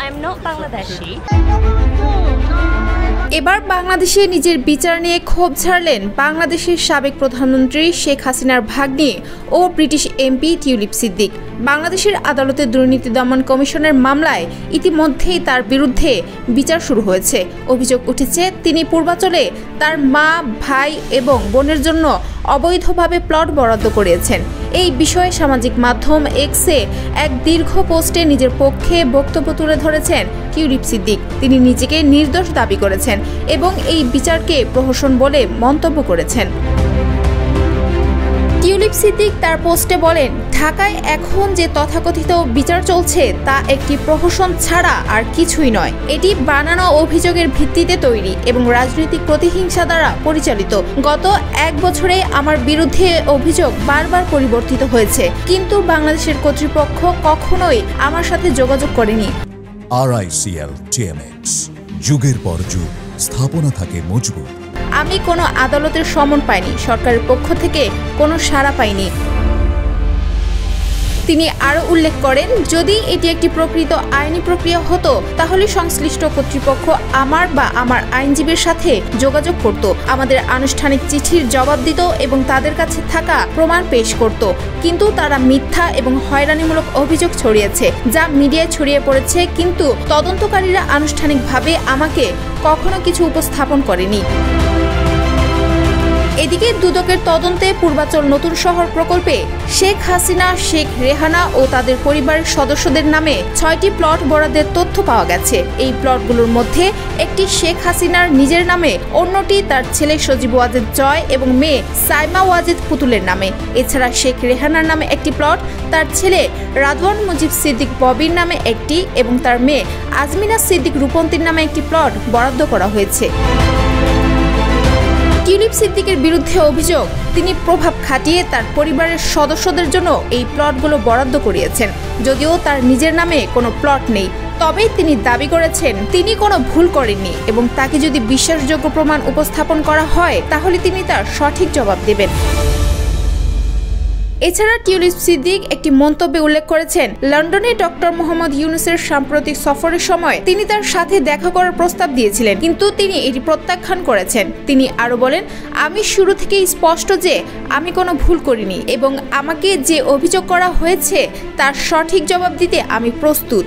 I'm not Bangladeshi. এবার বাংলাদেশে নিজের বিচার নিয়ে ক্ষোভ ঝাড়লেন বাংলাদেশের সাবেক প্রধানমন্ত্রী শেখ হাসিনার ভাগ্নি ও ব্রিটিশ এমপি টিউলিপ সিদ্দিক। বাংলাদেশের আদালতে দুর্নীতি দমন কমিশনের মামলায় ইতিমধ্যেই তার বিরুদ্ধে বিচার শুরু হয়েছে। অভিযোগ উঠেছে তিনি পূর্বাঞ্চলে তার মা, ভাই এবং বোনের জন্য অবৈধভাবে প্লট বরাদ্দ করিয়েছেন। এই বিষয়ে সামাজিক মাধ্যম এক্সে এক দীর্ঘ পোস্টে নিজের পক্ষে বক্তব্য তুলে ধরেছেন টিউলিপ সিদ্দিক। তিনি নিজেকে নির্দোষ দাবি করেছেন এবং এই বিচারকে প্রহসন বলে মন্তব্য করেছেন। টিউলিপ সিদ্দিক তার পোস্টে বলেন, ঢাকায় এখন যে তথাকথিত বিচার চলছে তা একটি প্রহসন ছাড়া আর কিছুই নয়। এটি বানানো অভিযোগের ভিত্তিতে তৈরি এবং রাজনৈতিক প্রতিহিংসা দ্বারা পরিচালিত। গত 1 বছরে আমার বিরুদ্ধে অভিযোগ বারবার পরিবর্তিত হয়েছে, কিন্তু বাংলাদেশের কর্তৃপক্ষ কখনোই আমার সাথে যোগাযোগ করেনি। RICL TMX, যুগের পর যুগ স্থাপনা থাকে মজবুত। আমি কোনো আদালতের সমন পাইনি, সরকারের পক্ষ থেকে কোনো সাড়া পাইনি। তিনি আরও উল্লেখ করেন, যদি এটি একটি প্রকৃত আইনি প্রক্রিয়া হতো তাহলে সংশ্লিষ্ট কর্তৃপক্ষ আমার বা আমার আইনজীবীর সাথে যোগাযোগ করত, আমাদের আনুষ্ঠানিক চিঠির জবাব দিত এবং তাদের কাছে থাকা প্রমাণ পেশ করত। কিন্তু তারা মিথ্যা এবং হয়রানিমূলক অভিযোগ ছড়িয়েছে, যা মিডিয়ায় ছড়িয়ে পড়েছে, কিন্তু তদন্তকারীরা আনুষ্ঠানিকভাবে আমাকে কখনো কিছু উপস্থাপন করেনি। এদিকে দুদকের তদন্তে পূর্বাঞ্চল নতুন শহর প্রকল্পে শেখ হাসিনা, শেখ রেহানা ও তাদের পরিবারের সদস্যদের নামে 6টি প্লট বরাদ্দের তথ্য পাওয়া গেছে। এই প্লটগুলোর মধ্যে একটি শেখ হাসিনার নিজের নামে, অন্যটি তার ছেলে সজীব ওয়াজেদ জয় এবং মেয়ে সাইমা ওয়াজেদ পুতুলের নামে। এছাড়া শেখ রেহানার নামে একটি প্লট, তার ছেলে রাদওয়ান মুজিব সিদ্দিক ববির নামে একটি এবং তার মেয়ে আজমিনা সিদ্দিক রূপন্তীর নামে একটি প্লট বরাদ্দ করা হয়েছে। টিউলিপ সিদ্দিকের বিরুদ্ধে অভিযোগ, তিনি প্রভাব খাটিয়ে তার পরিবারের সদস্যদের জন্য এই প্লটগুলো বরাদ্দ করিয়েছেন। যদিও তার নিজের নামে কোনো প্লট নেই, তবে তিনি দাবি করেছেন তিনি কোনো ভুল করেননি এবং তাকে যদি বিশ্বাসযোগ্য প্রমাণ উপস্থাপন করা হয় তাহলে তিনি তার সঠিক জবাব দেবেন। এছাড়া টিউলিপ সিদ্দিক একটি মন্তব্যে উল্লেখ করেছেন, লন্ডনে ডক্টর মোহাম্মদ ইউনূসের সাম্প্রতিক সফরের সময় তিনি তার সাথে দেখা করার প্রস্তাব দিয়েছিলেন, কিন্তু তিনি এটি প্রত্যাখ্যান করেছেন। তিনি আরও বলেন, আমি শুরু থেকেই স্পষ্ট যে আমি কোনো ভুল করিনি এবং আমাকে যে অভিযোগ করা হয়েছে তার সঠিক জবাব দিতে আমি প্রস্তুত।